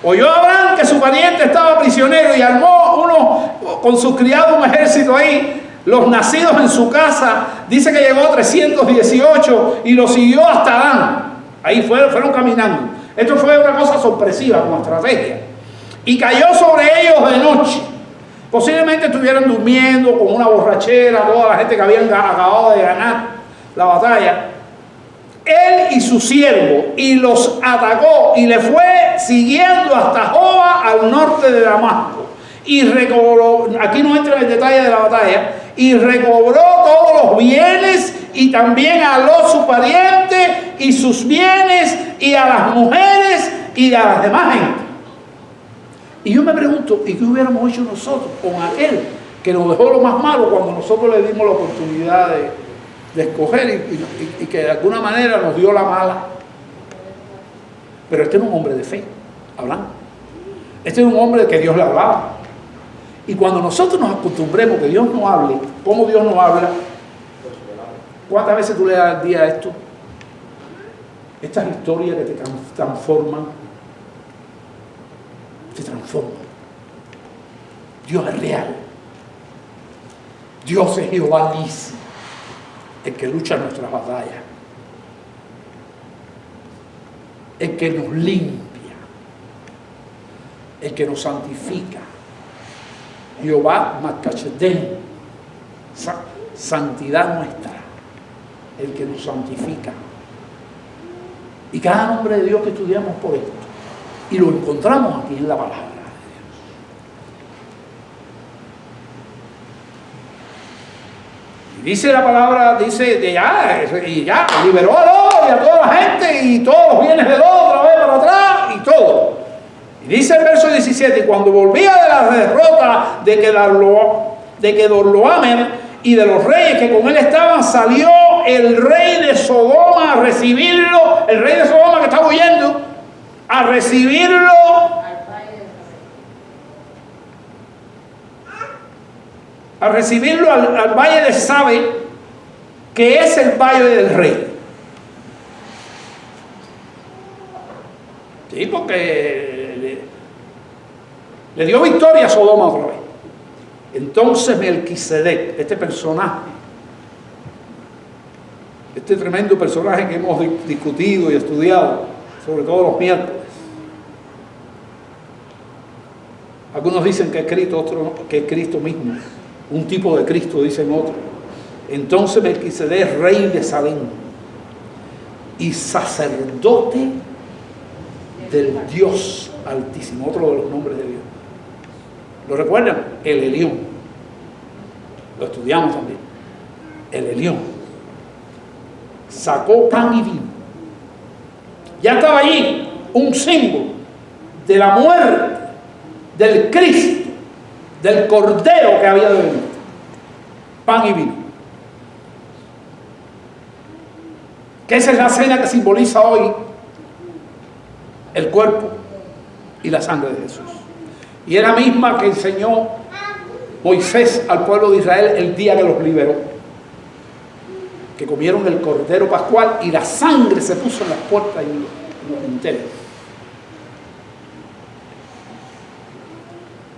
Oyó Abraham que su pariente estaba prisionero y armó con sus criados un ejército ahí. Los nacidos en su casa, dice que llegó a 318 y lo siguió hasta Dan. Ahí fueron caminando. Esto fue una cosa sorpresiva como estrategia. Y cayó sobre ellos de noche. Posiblemente estuvieran durmiendo con una borrachera, toda la gente que habían acabado de ganar la batalla. Él y su siervo, y los atacó y le fue siguiendo hasta Joba al norte de Damasco. Y recobró, aquí no entra en el detalle de la batalla, y recobró todos los bienes y también a Lot su pariente y sus bienes y a las mujeres y a las demás gente. Y yo me pregunto, ¿y qué hubiéramos hecho nosotros con aquel que nos dejó lo más malo cuando nosotros le dimos la oportunidad de escoger y que de alguna manera nos dio la mala? Pero este es un hombre de fe, hablando. Este es un hombre que Dios le hablaba. Y cuando nosotros nos acostumbremos que Dios nos hable, ¿cómo Dios nos habla? ¿Cuántas veces tú le das al día esto? Estas historias que te transforman. Te transforman. Dios es real. Dios es Jehová Nisi, el que lucha nuestras batallas. El que nos limpia. El que nos santifica. Jehová Makashedén, santidad nuestra, el que nos santifica. Y cada nombre de Dios que estudiamos por esto, y lo encontramos aquí en la palabra de Dios. Y dice la palabra, dice, ya liberó a Lot y a toda la gente, y todos los bienes de Lot otra vez para atrás, y todo. Y dice el verso 17, y cuando volvía de la derrota de Kedorlaomer y de los reyes que con él estaban, salió el rey de Sodoma a recibirlo, el rey de Sodoma que estaba huyendo, a recibirlo al valle de Sabe, que es el valle del rey. Sí, porque le dio victoria a Sodoma otra vez. Entonces Melquisedec, este personaje, este tremendo personaje que hemos discutido y estudiado, sobre todo los miércoles, Algunos dicen que es Cristo, otros que es Cristo mismo. Un tipo de Cristo, dicen otros. Entonces Melquisedec es rey de Salem y sacerdote del Dios Altísimo, otro de los nombres de Dios. ¿Lo recuerdan? El Elión. Lo estudiamos también. El Elión. Sacó pan y vino. Ya estaba allí un símbolo de la muerte del Cristo, del Cordero que había de venir. Pan y vino. Que esa es la cena que simboliza hoy el cuerpo y la sangre de Jesús. Y es la misma que enseñó Moisés al pueblo de Israel el día que los liberó. Que comieron el cordero pascual y la sangre se puso en las puertas y en los dinteles.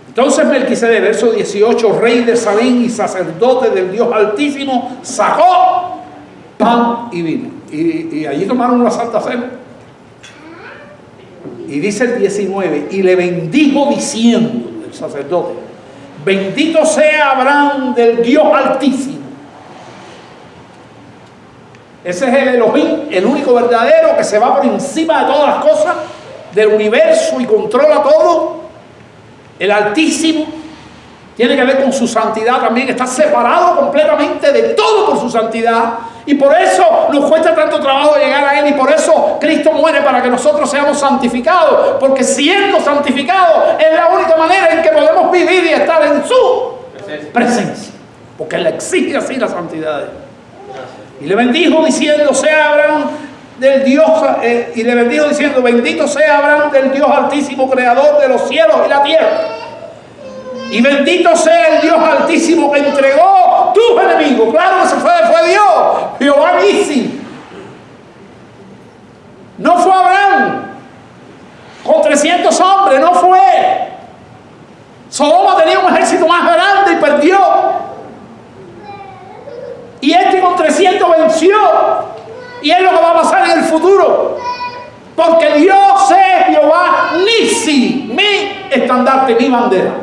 Entonces Melquisedec, verso 18, rey de Salem y sacerdote del Dios Altísimo, sacó pan y vino. Y allí tomaron la Santa Cena. Y dice el 19, y le bendijo diciendo, el sacerdote, bendito sea Abraham del Dios Altísimo. Ese es el Elohim, el único verdadero que se va por encima de todas las cosas del universo y controla todo. El Altísimo tiene que ver con su santidad también, está separado completamente de todo por su santidad. Y por eso nos cuesta tanto trabajo llegar a Él, y por eso Cristo muere para que nosotros seamos santificados, porque siendo santificados es la única manera en que podemos vivir y estar en su presencia, porque Él exige así la santidad de Él. Y le bendijo diciendo, sea Abraham del Dios, y le bendijo diciendo, bendito sea Abraham del Dios Altísimo, creador de los cielos y la tierra. Y bendito sea el Dios Altísimo que entregó tus enemigos. Claro que fue Dios, Jehová Nissi. No fue Abraham con 300 hombres, no fue. Sodoma tenía un ejército más grande y perdió. Y este con 300 venció. Y es lo que va a pasar en el futuro. Porque Dios es Jehová Nissi, mi estandarte, mi bandera.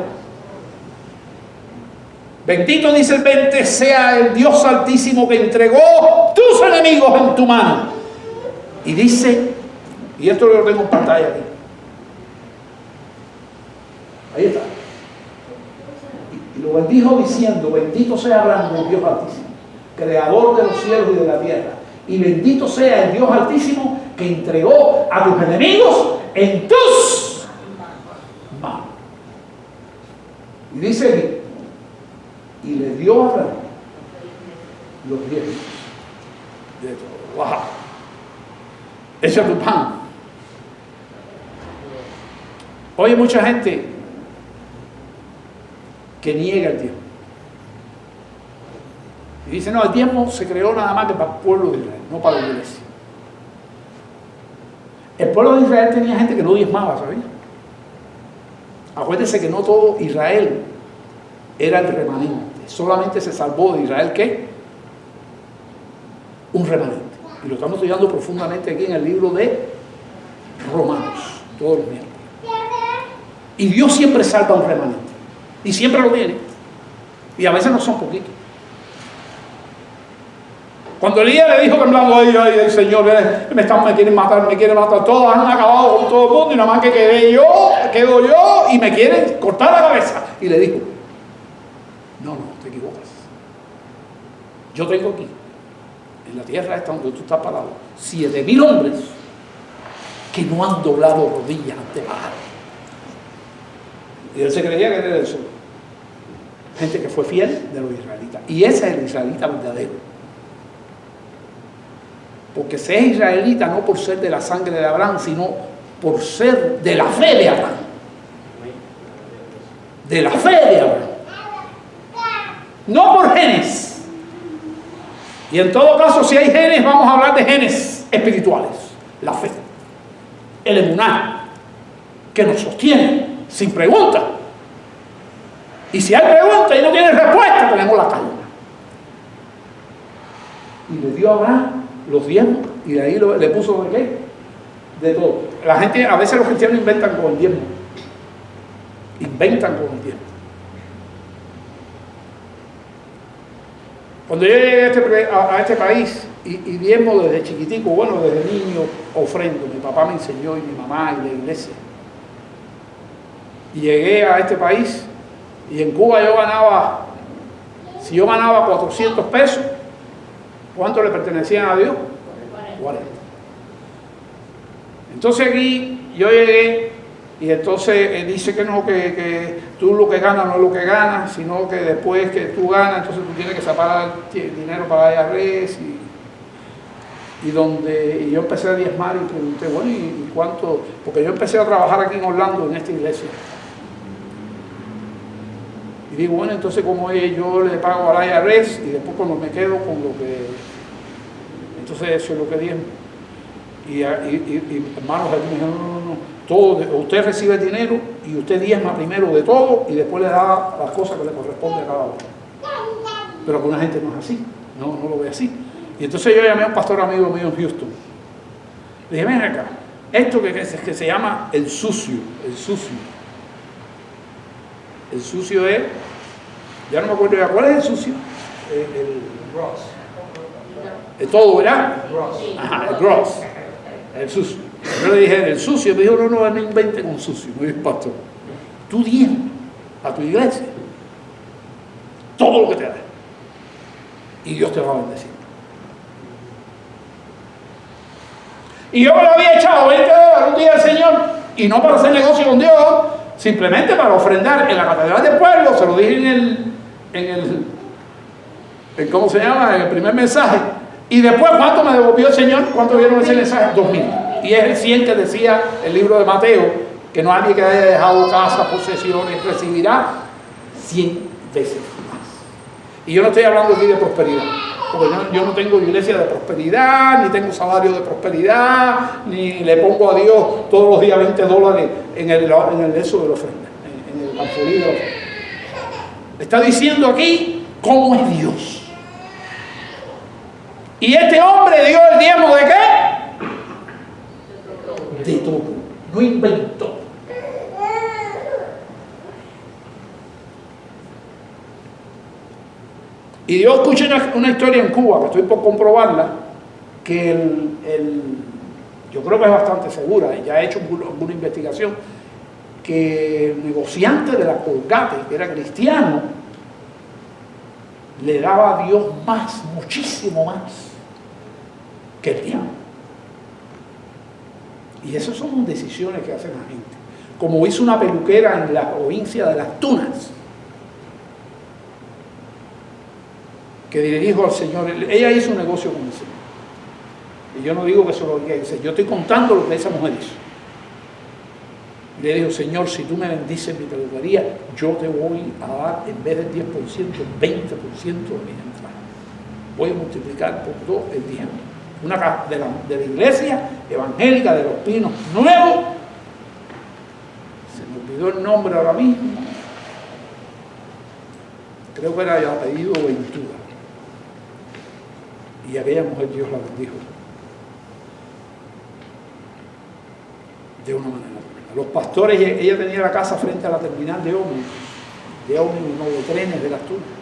Bendito, dice el 20, sea el Dios Altísimo que entregó tus enemigos en tu mano. Y dice, y esto lo tengo en pantalla aquí. Ahí está. Y lo bendijo diciendo, bendito sea Abraham, el Dios Altísimo, creador de los cielos y de la tierra. Y bendito sea el Dios Altísimo que entregó a tus enemigos en tus manos. Y dice aquí, y le dio a Abraham los bienes de todo. ¡Wow! Echa tu pan. Hoy hay mucha gente que niega el diezmo. Y dice, no, el diezmo se creó nada más que para el pueblo de Israel, no para la iglesia. El pueblo de Israel tenía gente que no diezmaba, ¿sabía? Acuérdense que no todo Israel era el remanente. Solamente se salvó de Israel, ¿qué? Un remanente. Y lo estamos estudiando profundamente aquí en el libro de Romanos, todos los miércoles. Y Dios siempre salva a un remanente. Y siempre lo tiene. Y a veces no son poquitos. Cuando Elías le dijo temblando, ay, el Señor, me quieren matar, todos han acabado con todo el mundo y nada más que quedo yo y me quieren cortar la cabeza. Y le dijo, no, te equivocas. Yo tengo aquí, en la tierra esta donde tú estás parado, 7,000 hombres que no han doblado rodillas ante Baal. Y él se creía que era el solo. Gente que fue fiel de los israelitas. Y ese es el israelita verdadero. Porque se es israelita no por ser de la sangre de Abraham, sino por ser de la fe de Abraham. De la fe de Abraham. No por genes. Y en todo caso, si hay genes, vamos a hablar de genes espirituales. La fe. El emuná, que nos sostiene sin pregunta. Y si hay pregunta y no tiene respuesta, tenemos la calma. Y le dio a Abraham los diezmos, y de ahí le puso de qué, de todo. La gente, a veces los cristianos inventan con el diezmo. Inventan con el diezmo. Cuando yo llegué a este país y diezmo desde chiquitico, bueno, desde niño ofrendo, mi papá me enseñó y mi mamá y la iglesia. Y llegué a este país y en Cuba yo ganaba, si yo ganaba 400 pesos, ¿cuánto le pertenecían a Dios? 40. Entonces aquí yo llegué y entonces dice que no, que tú lo que ganas no es lo que ganas, sino que después que tú ganas, entonces tú tienes que sacar dinero para IRS y yo empecé a diezmar y pregunté, bueno, ¿y cuánto? Porque yo empecé a trabajar aquí en Orlando, en esta iglesia. Y digo, bueno, entonces como yo le pago al IRS y después cuando me quedo con lo que... Entonces eso es lo que diezmo. Y hermanos aquí me dijeron, no. Todo, usted recibe dinero y usted diezma primero de todo y después le da las cosas que le corresponde a cada uno. Pero alguna gente no es así, no lo ve así. Y entonces yo llamé a un pastor amigo mío en Houston. Le dije, ven acá, esto que se llama el sucio. El sucio es, ya no me acuerdo ya, ¿cuál es el sucio? El gross. El todo, ¿verdad? Ajá, el gross. El sucio. Yo le dije, el sucio, me dijo, no me invente con sucio. Me dijo, pastor, tú diezmas a tu iglesia todo lo que te da y Dios te va a bendecir. Y yo me lo había echado $20 un día al Señor, y no para hacer negocio con Dios, simplemente para ofrendar en la catedral del pueblo. Se lo dije en ¿cómo se llama? En el primer mensaje. Y después, ¿cuánto me devolvió el Señor? ¿Cuánto vieron ese mensaje? 2,000. Y es el 100 que decía el libro de Mateo, que nadie que haya dejado casa, posesiones, recibirá 100 veces más. Y yo no estoy hablando aquí de prosperidad, porque yo no tengo iglesia de prosperidad, ni tengo salario de prosperidad, ni le pongo a Dios todos los días $20 en el eso de la ofrenda, en el alfolí de la ofrenda. Está diciendo aquí cómo es Dios. Y este hombre dio el diezmo ¿de qué? De todo, no inventó. Y yo escuché una historia en Cuba, que estoy por comprobarla, que yo creo que es bastante segura, y ya he hecho alguna investigación, que el negociante de la Colgate, que era cristiano, le daba a Dios más, muchísimo más, que el diablo. Y esas son decisiones que hacen la gente. Como hizo una peluquera en la provincia de Las Tunas, que le dijo al Señor, ella hizo un negocio con el Señor. Y yo no digo que eso lo dice, yo estoy contando lo que esa mujer hizo. Y le dijo, Señor, si tú me bendices mi peluquería, yo te voy a dar, en vez del 10%, 20% de mis entradas. Voy a multiplicar por 2 el diezmo. Una de la iglesia evangélica de Los Pinos Nuevos, se me olvidó el nombre ahora mismo, creo que era el apellido Ventura, y aquella mujer Dios la bendijo de una manera. Los pastores, ella tenía la casa frente a la terminal de ómnibus, no, de trenes de Las Tunas.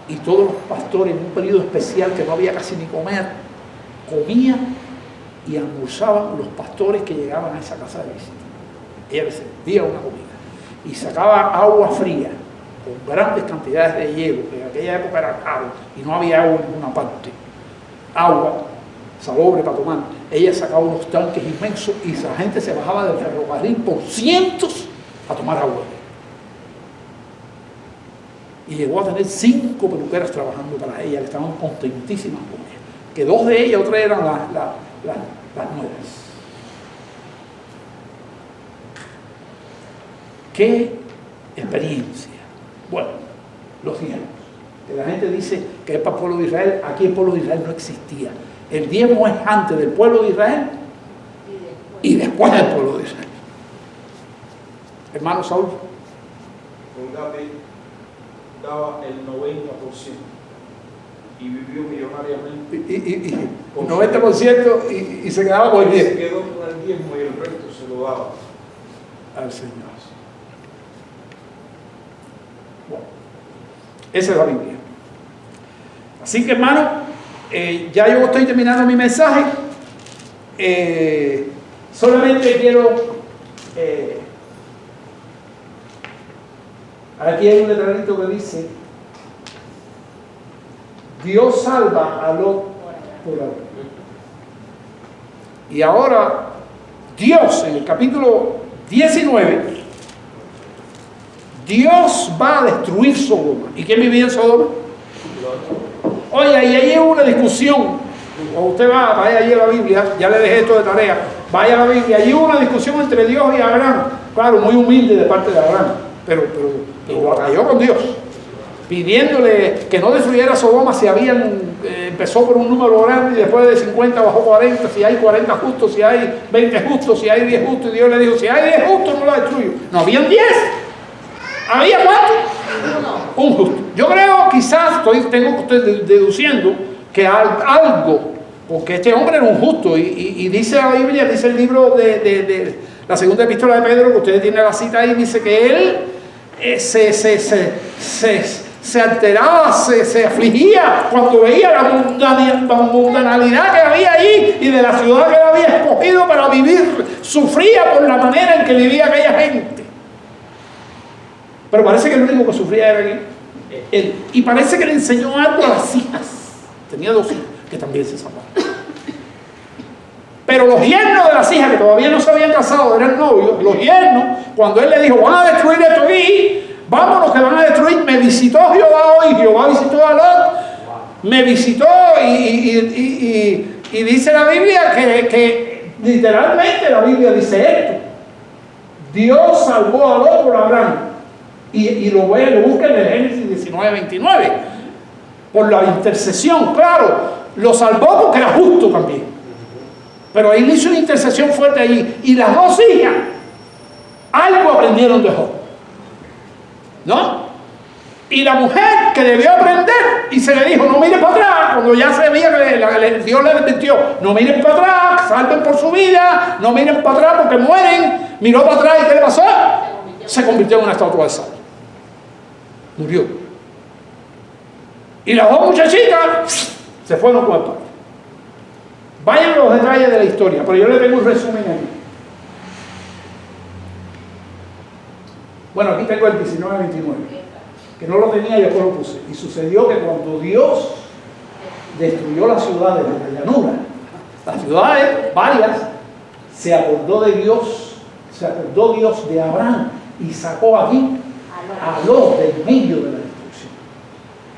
Y todos los pastores, en un periodo especial que no había casi ni comer, comían y almorzaban los pastores que llegaban a esa casa de visita. Ella les servía una comida y sacaba agua fría con grandes cantidades de hielo, que en aquella época era caro y no había agua en ninguna parte. Agua salobre para tomar. Ella sacaba unos tanques inmensos y la gente se bajaba del ferrocarril por cientos a tomar agua. Y llegó a tener 5 peluqueras trabajando para ella, que estaban contentísimas con ella. Que 2 de ellas, otras eran las nuevas. ¿Qué experiencia? Bueno, los diezmos. Que la gente dice que es para el pueblo de Israel. Aquí el pueblo de Israel no existía. El diezmo es antes del pueblo de Israel y después del pueblo de Israel. Hermano Saúl. Daba el 90% y vivió millonariamente. Y 90% y se quedaba con el 10%. Se quedó con el diezmo y el resto se lo daba al Señor. Bueno, esa es la Biblia. Así que, hermano, ya yo estoy terminando mi mensaje. Solamente quiero... aquí hay un letrerito que dice: Dios salva a Lot por Abraham. Y ahora Dios, en el capítulo 19, Dios va a destruir Sodoma. ¿Y quién vivía en Sodoma? Oye, y ahí hay una discusión. O usted vaya allí a la Biblia, ya le dejé esto de tarea, vaya a la Biblia, hay una discusión entre Dios y Abraham. Claro, muy humilde de parte de Abraham, pero batalló con Dios, pidiéndole que no destruyera Sodoma si empezó por un número grande y después de 50 bajó 40, si hay 40 justos, si hay 20 justos, si hay 10 justos, y Dios le dijo: si hay 10 justos no la destruyo. No habían 10. ¿Había cuánto? Un justo. Yo creo, quizás, estoy deduciendo que algo, porque este hombre era un justo, y dice la Biblia, dice el libro de la segunda epístola de Pedro, que ustedes tienen la cita ahí, dice que él se alteraba, se afligía cuando veía la mundanalidad que había ahí y de la ciudad que él había escogido para vivir. Sufría por la manera en que vivía aquella gente. Pero parece que el único que sufría era él. Y parece que le enseñó algo a las hijas. Tenía 2 hijos que también se salvaron. Pero los yernos de las hijas, que todavía no se habían casado, eran novios, los yernos, cuando él le dijo: van a destruir esto aquí, vámonos que van a destruir, me visitó Jehová hoy. Jehová visitó a Lot, me visitó, y dice la Biblia que literalmente la Biblia dice esto: Dios salvó a Lot por Abraham. Y lo busca en el Génesis 19:29. Por la intercesión, claro, lo salvó porque era justo también. Pero ahí le hizo una intercesión fuerte allí. Y las 2 hijas algo aprendieron de Job, ¿no? Y la mujer que debió aprender, y se le dijo: no miren para atrás, cuando ya se veía que Dios le advirtió: no miren para atrás, salven por su vida, no miren para atrás porque mueren. Miró para atrás, ¿y qué le pasó? Se convirtió en una estatua de sal. Murió. Y las 2 muchachitas se fueron con el padre. Vayan a los detalles de la historia, pero yo le tengo un resumen ahí. Bueno, aquí tengo el 19:29, que no lo tenía, yo lo puse. Y sucedió que cuando Dios destruyó las ciudades de la llanura, las ciudades, varias, se acordó de Dios, se acordó Dios de Abraham y sacó aquí a Lot del medio de la destrucción,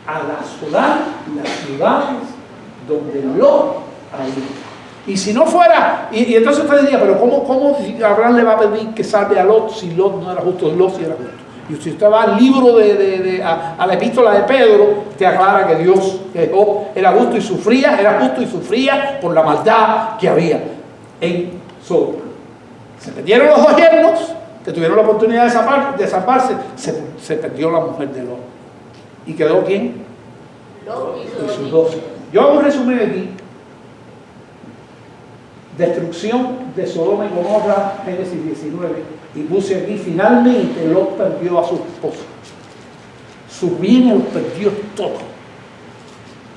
a la ciudad y las ciudades donde Lot había. Y si no fuera, y entonces usted diría: pero ¿cómo Abraham le va a pedir que salve a Lot si Lot no era justo? Lot sí era justo. Y si usted va al libro a la epístola de Pedro, te aclara que Dios, que Job era justo y sufría por la maldad que había en Sodoma. Se perdieron los 2 yernos que tuvieron la oportunidad de salvarse, se perdió la mujer de Lot. ¿Y quedó quién? Lot Y sus 2 hijos. Yo hago un resumen aquí. Destrucción de Sodoma y Gomorra, Génesis 19, y puse aquí: finalmente Lot perdió a su esposa, sus bienes los perdió todo,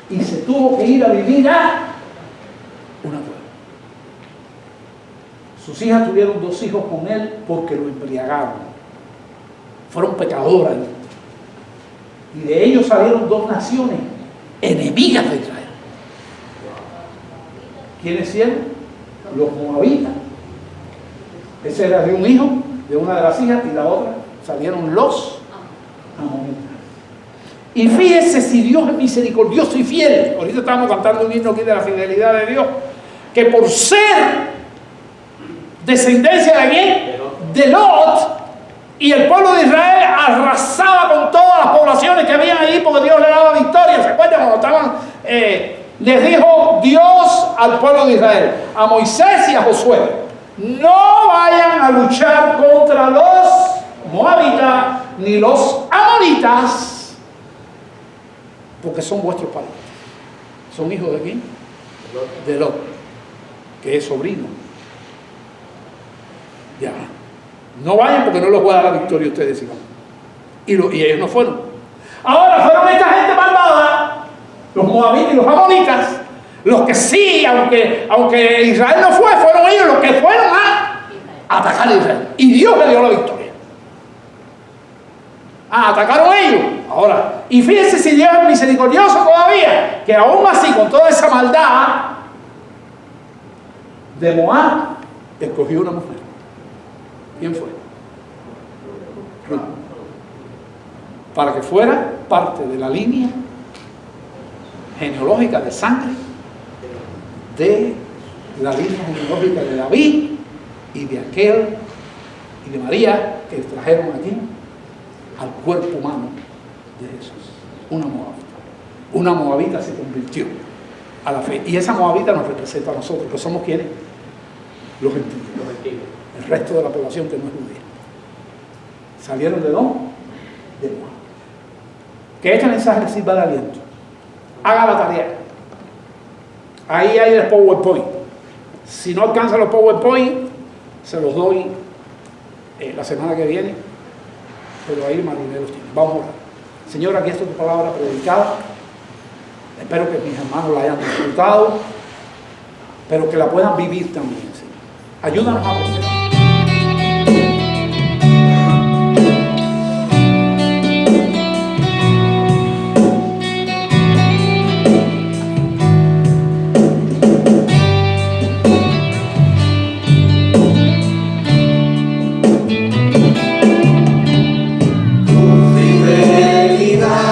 y se tuvo que ir a vivir a una cueva. Sus hijas tuvieron 2 hijos con él porque lo embriagaron, fueron pecadoras, y de ellos salieron 2 naciones enemigas de Israel. ¿Quiénes eran? Los moabitas. Ese era de un hijo, de una de las hijas, y la otra salieron los amonitas. Y fíjese si Dios es misericordioso y fiel. Ahorita estamos cantando un himno aquí de la fidelidad de Dios, que por ser descendencia de quién? De Lot, y el pueblo de Israel arrasaba con todas las poblaciones que habían ahí porque Dios le daba victoria. ¿Se acuerdan cuando estaban? Les dijo Dios al pueblo de Israel, a Moisés y a Josué: no vayan a luchar contra los moabitas ni los amonitas, porque son vuestros parientes. ¿Son hijos de quién? De Lot, que es sobrino de Abraham. No vayan porque no les voy a dar la victoria a ustedes, sino. Y ellos no fueron. Ahora fueron esta gente malvada, los moabitas y los amonitas, los que sí, aunque Israel no fue, fueron ellos los que fueron a atacar a Israel. Y Dios le dio la victoria. Atacaron ellos. Ahora, y fíjense si Dios es misericordioso todavía, que aún así, con toda esa maldad de Moab, escogió una mujer. ¿Quién fue? Ruth. Para que fuera parte de la línea genealógica de sangre de la línea genealógica de David y de aquel y de María que trajeron aquí al cuerpo humano de Jesús. Una moabita. Una moabita se convirtió a la fe. Y esa moabita nos representa a nosotros, que somos quienes? Los gentiles. El resto de la población que no es judía. ¿Salieron de dónde? De Moab. Que este mensaje les sirva de aliento. Haga la tarea. Ahí hay el PowerPoint. Si no alcanza los PowerPoint, se los doy la semana que viene. Pero ahí Marinero los tiene. Vamos a orar. Señor, aquí está tu palabra predicada. Espero que mis hermanos la hayan disfrutado, pero que la puedan vivir también, Señor. Ayúdanos a aprender. Tu fidelidad.